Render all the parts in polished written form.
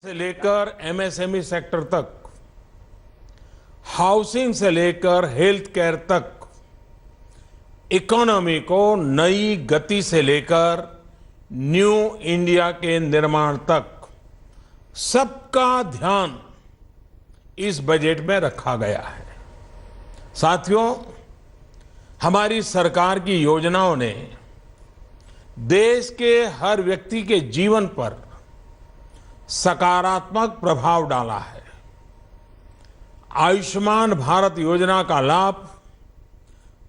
से लेकर MSME sector तक, हाउसिंग से लेकर हेल्थ केयर तक, इकोनॉमी को नई गति से लेकर न्यू इंडिया के निर्माण तक सबका ध्यान इस बजट में रखा गया है। साथियों, हमारी सरकार की योजनाओं ने देश के हर व्यक्ति के जीवन पर सकारात्मक प्रभाव डाला है। आयुष्मान भारत योजना का लाभ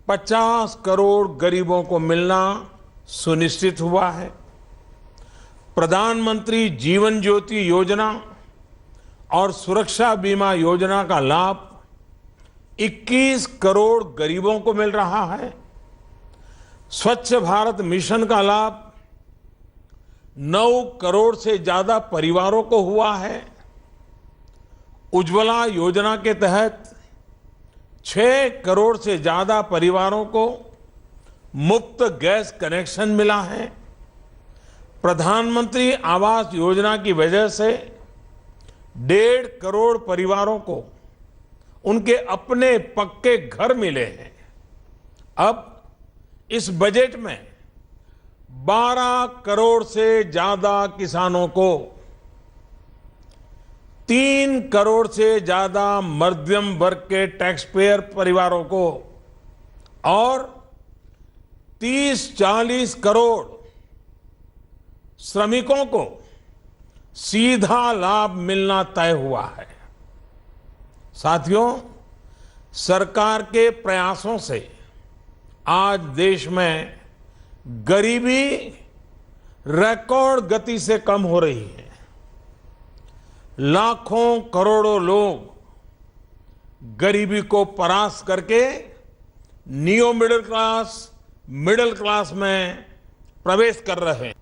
50 करोड़ गरीबों को मिलना सुनिश्चित हुआ है। प्रधानमंत्री जीवन ज्योति योजना और सुरक्षा बीमा योजना का लाभ 21 करोड़ गरीबों को मिल रहा है। स्वच्छ भारत मिशन का लाभ 9 करोड़ से ज्यादा परिवारों को हुआ है। उज्ज्वला योजना के तहत 6 करोड़ से ज्यादा परिवारों को मुफ्त गैस कनेक्शन मिला है। प्रधानमंत्री आवास योजना की वजह से 1.5 करोड़ परिवारों को उनके अपने पक्के घर मिले हैं। अब इस बजट में 12 करोड़ से ज्यादा किसानों को, 3 करोड़ से ज्यादा मध्यम वर्ग के टैक्स पेयर परिवारों को और 30-40 करोड़ श्रमिकों को सीधा लाभ मिलना तय हुआ है। साथियों, सरकार के प्रयासों से आज देश में गरीबी रिकॉर्ड गति से कम हो रही है। लाखों करोड़ों लोग गरीबी को परास्त करके नियो मिडिल क्लास में प्रवेश कर रहे हैं।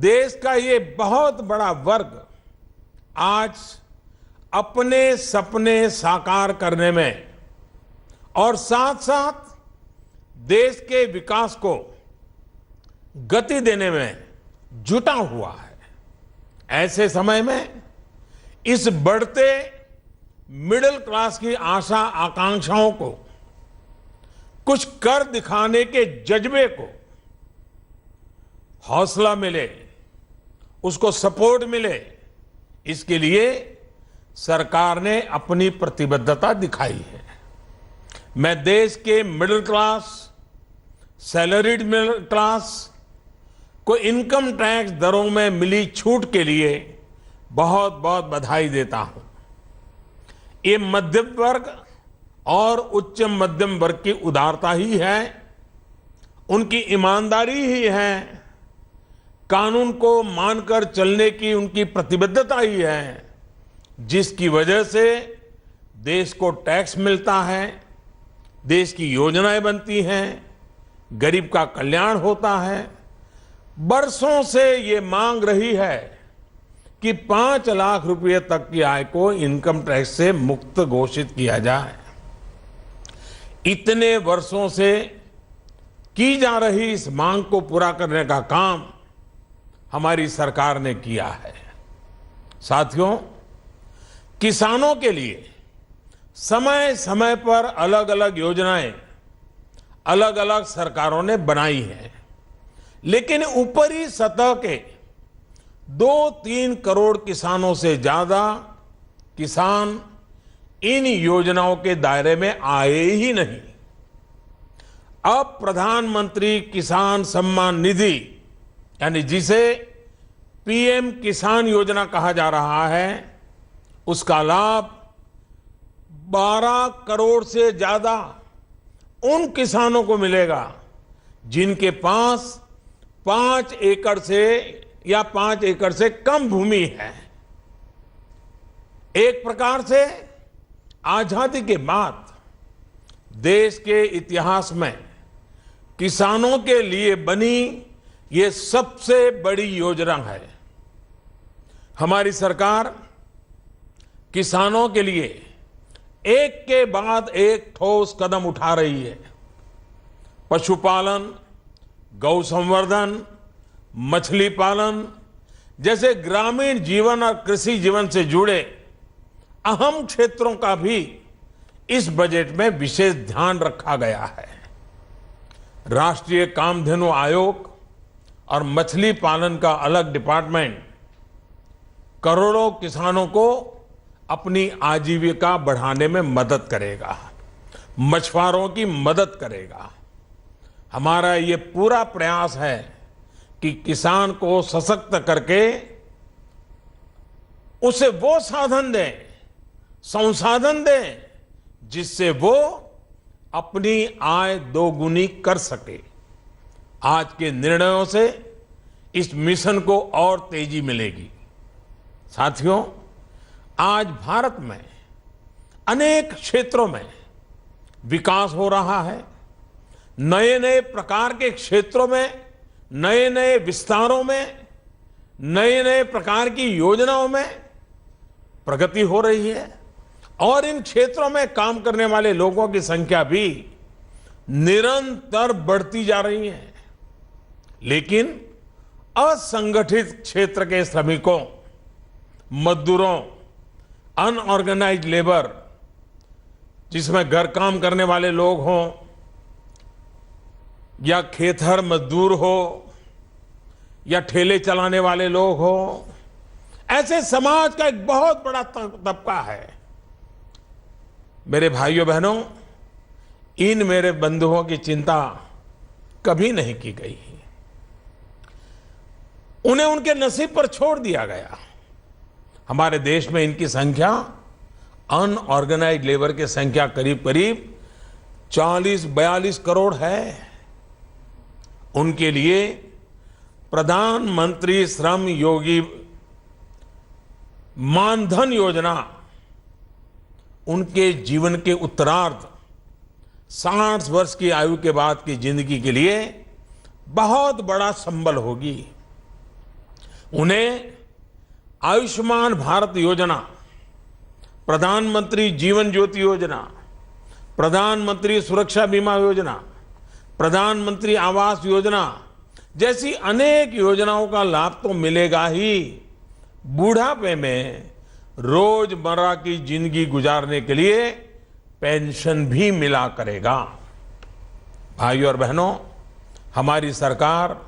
देश का ये बहुत बड़ा वर्ग आज अपने सपने साकार करने में और साथ साथ देश के विकास को गति देने में जुटा हुआ है। ऐसे समय में इस बढ़ते मिडिल क्लास की आशा आकांक्षाओं को, कुछ कर दिखाने के जज्बे को हौसला मिले, उसको सपोर्ट मिले, इसके लिए सरकार ने अपनी प्रतिबद्धता दिखाई है। मैं देश के middle class, salaried middle class को इनकम टैक्स दरों में मिली छूट के लिए बहुत बहुत बधाई देता हूं। ये मध्यम वर्ग और उच्च मध्यम वर्ग की उदारता ही है, उनकी ईमानदारी ही है, कानून को मानकर चलने की उनकी प्रतिबद्धता ही है, जिसकी वजह से देश को टैक्स मिलता है, देश की योजनाएं बनती हैं, गरीब का कल्याण होता है। बरसों से ये मांग रही है कि 5 लाख रुपए तक की आय को इनकम टैक्स से मुक्त घोषित किया जाए। इतने वर्षों से की जा रही इस मांग को पूरा करने का काम हमारी सरकार ने किया है। साथियों, किसानों के लिए समय समय पर अलग अलग योजनाएं अलग अलग सरकारों ने बनाई हैं, लेकिन ऊपरी सतह के 2-3 करोड़ किसानों से ज्यादा किसान इन योजनाओं के दायरे में आए ही नहीं। अब प्रधानमंत्री किसान सम्मान निधि, यानी जिसे पीएम किसान योजना कहा जा रहा है, उसका लाभ 12 करोड़ से ज्यादा उन किसानों को मिलेगा जिनके पास 5 एकड़ से या 5 एकड़ से कम भूमि है। एक प्रकार से आजादी के बाद देश के इतिहास में किसानों के लिए बनी ये सबसे बड़ी योजना है। हमारी सरकार किसानों के लिए एक के बाद एक ठोस कदम उठा रही है। पशुपालन, गौ संवर्धन, मछली पालन जैसे ग्रामीण जीवन और कृषि जीवन से जुड़े अहम क्षेत्रों का भी इस बजट में विशेष ध्यान रखा गया है। राष्ट्रीय कामधेनु आयोग और मछली पालन का अलग डिपार्टमेंट करोड़ों किसानों को अपनी आजीविका बढ़ाने में मदद करेगा, मछुआरों की मदद करेगा। हमारा ये पूरा प्रयास है कि किसान को सशक्त करके उसे वो साधन दें, संसाधन दें, जिससे वो अपनी आय दोगुनी कर सके। आज के निर्णयों से इस मिशन को और तेजी मिलेगी। साथियों, आज भारत में अनेक क्षेत्रों में विकास हो रहा है। नए नए प्रकार के क्षेत्रों में, नए नए विस्तारों में, नए नए प्रकार की योजनाओं में प्रगति हो रही है और इन क्षेत्रों में काम करने वाले लोगों की संख्या भी निरंतर बढ़ती जा रही है। लेकिन असंगठित क्षेत्र के श्रमिकों, मजदूरों, अनऑर्गेनाइज्ड लेबर, जिसमें घर काम करने वाले लोग हों या खेतहर मजदूर हो या ठेले चलाने वाले लोग हो, ऐसे समाज का एक बहुत बड़ा तबका है। मेरे भाइयों बहनों, इन मेरे बंधुओं की चिंता कभी नहीं की गई। उन्हें उनके नसीब पर छोड़ दिया गया। हमारे देश में इनकी संख्या, अनऑर्गेनाइज्ड लेबर की संख्या करीब करीब 40-42 करोड़ है। उनके लिए प्रधानमंत्री श्रम योगी मानधन योजना उनके जीवन के उत्तरार्ध 60 वर्ष की आयु के बाद की जिंदगी के लिए बहुत बड़ा संबल होगी। उन्हें आयुष्मान भारत योजना, प्रधानमंत्री जीवन ज्योति योजना, प्रधानमंत्री सुरक्षा बीमा योजना, प्रधानमंत्री आवास योजना जैसी अनेक योजनाओं का लाभ तो मिलेगा ही, बुढ़ापे में रोजमर्रा की जिंदगी गुजारने के लिए पेंशन भी मिला करेगा। भाइयों और बहनों, हमारी सरकार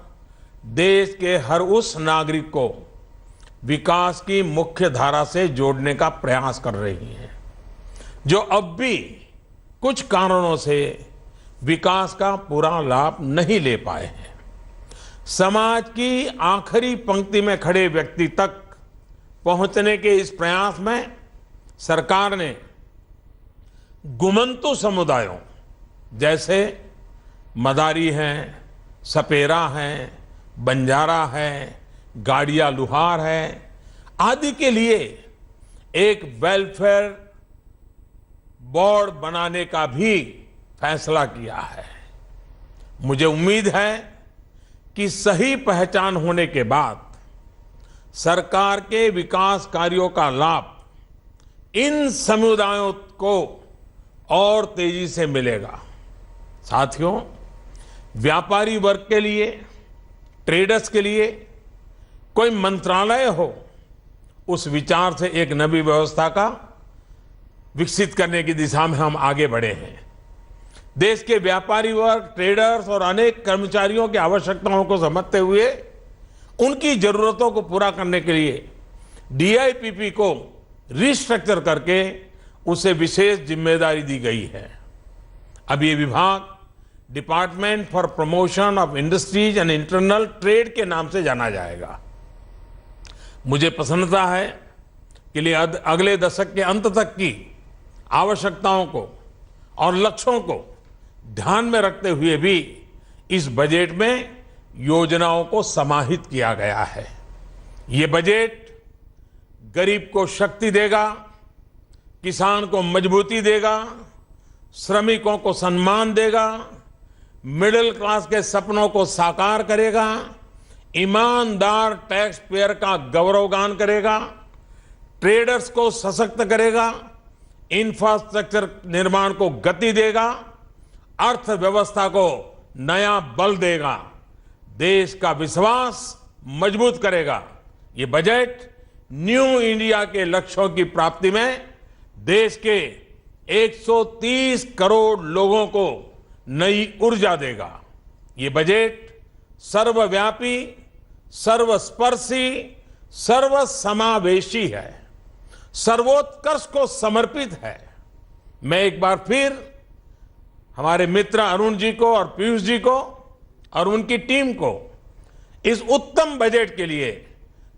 देश के हर उस नागरिक को विकास की मुख्य धारा से जोड़ने का प्रयास कर रही है जो अब भी कुछ कारणों से विकास का पूरा लाभ नहीं ले पाए हैं। समाज की आखिरी पंक्ति में खड़े व्यक्ति तक पहुंचने के इस प्रयास में सरकार ने गुमंतु समुदायों जैसे मदारी हैं, सपेरा हैं, बंजारा है, गाड़िया लुहार है आदि के लिए एक वेलफेयर बोर्ड बनाने का भी फैसला किया है। मुझे उम्मीद है कि सही पहचान होने के बाद सरकार के विकास कार्यों का लाभ इन समुदायों को और तेजी से मिलेगा। साथियों, व्यापारी वर्ग के लिए, ट्रेडर्स के लिए कोई मंत्रालय हो, उस विचार से एक नई व्यवस्था का विकसित करने की दिशा में हम आगे बढ़े हैं। देश के व्यापारी वर्ग, ट्रेडर्स और अनेक कर्मचारियों की आवश्यकताओं को समझते हुए उनकी जरूरतों को पूरा करने के लिए डीआईपीपी को रिस्ट्रक्चर करके उसे विशेष जिम्मेदारी दी गई है। अब ये विभाग department for promotion of industries and internal trade के नाम से जाना जाएगा। मुझे प्रसन्नता है कि अगले दशक के अंत तक की आवश्यकताओं को और लक्ष्यों को ध्यान में रखते हुए भी इस बजट में योजनाओं को समाहित किया गया है। ये बजट गरीब को शक्ति देगा, किसान को मजबूती देगा, श्रमिकों को सम्मान देगा, मिडिल क्लास के सपनों को साकार करेगा, ईमानदार टैक्स पेयर का गौरवगान करेगा, ट्रेडर्स को सशक्त करेगा, इंफ्रास्ट्रक्चर निर्माण को गति देगा, अर्थव्यवस्था को नया बल देगा, देश का विश्वास मजबूत करेगा। ये बजट न्यू इंडिया के लक्ष्यों की प्राप्ति में देश के 130 करोड़ लोगों को नई ऊर्जा देगा। ये बजट सर्वव्यापी, सर्वस्पर्शी, सर्वसमावेशी है, सर्वोत्कर्ष को समर्पित है। मैं एक बार फिर हमारे मित्र अरुण जी को और पीयूष जी को और उनकी टीम को इस उत्तम बजट के लिए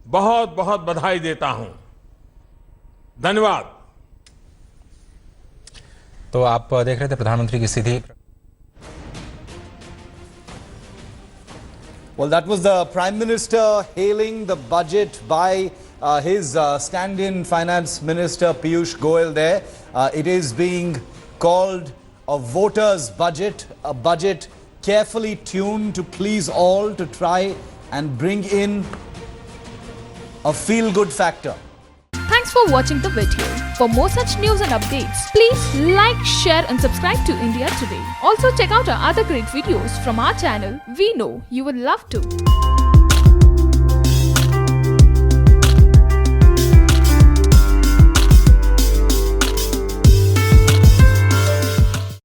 बहुत बहुत बधाई देता हूं। धन्यवाद। तो आप देख रहे थे प्रधानमंत्री की सीधी। Well, that was the Prime Minister hailing the budget by his stand-in Finance Minister Piyush Goyal there. It is being called a voter's budget, a budget carefully tuned to please all, to try and bring in a feel-good factor. Thanks for watching the video. For more such news and updates, please like, share and subscribe to India Today. Also check out our other great videos from our channel. We know you would love to.